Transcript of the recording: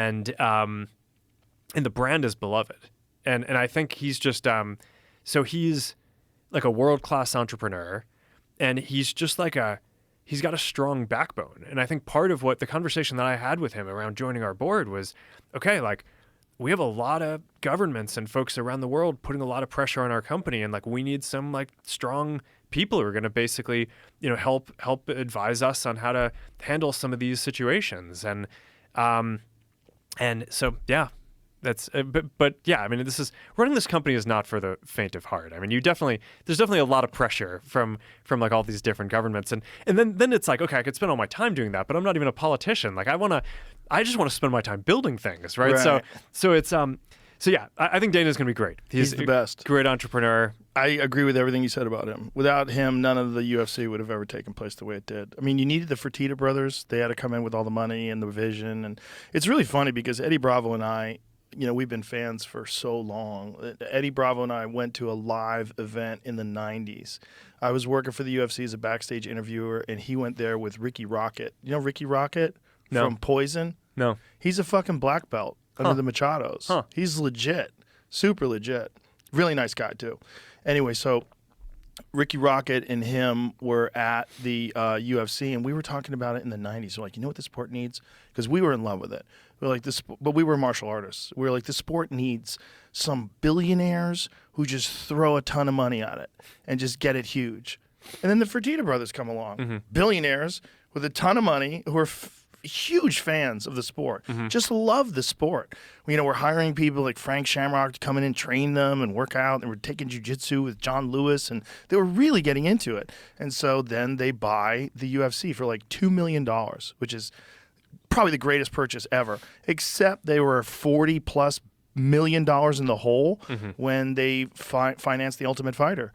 and the brand is beloved. And I think he's just so he's like a world-class entrepreneur, and he's just like he's got a strong backbone. And I think part of what the conversation that I had with him around joining our board was, okay, like we have a lot of governments and folks around the world putting a lot of pressure on our company, and like we need some like strong people who are going to basically, help advise us on how to handle some of these situations. And so, yeah, that's, but yeah, I mean, running this company is not for the faint of heart. I mean, there's definitely a lot of pressure from like all these different governments. And then it's like, okay, I could spend all my time doing that, but I'm not even a politician. Like I just want to spend my time building things. Right. So it's, so yeah, I think Dana's going to be great. He's the best. Great entrepreneur. I agree with everything you said about him. Without him, none of the UFC would have ever taken place the way it did. I mean, you needed the Fertitta brothers. They had to come in with all the money and the vision. And it's really funny because Eddie Bravo and I, we've been fans for so long. Eddie Bravo and I went to a live event in the 90s. I was working for the UFC as a backstage interviewer, and he went there with Ricky Rocket. You know Ricky Rocket from Poison? No. He's a fucking black belt under the Machados. He's legit, super legit. Really nice guy, too. Anyway, so Ricky Rocket and him were at the UFC, and we were talking about it in the 90s. We're like, you know what the sport needs? Because we were in love with it. We're like, but we were martial artists. We were like, the sport needs some billionaires who just throw a ton of money at it and just get it huge. And then the Fertitta brothers come along, billionaires with a ton of money who are huge fans of the sport, just love the sport. We're hiring people like Frank Shamrock to come in and train them and work out, and we're taking jiu-jitsu with John Lewis, and they were really getting into it. And so then they buy the UFC for like $2 million, which is probably the greatest purchase ever, except they were $40+ million in the hole when they financed The Ultimate Fighter.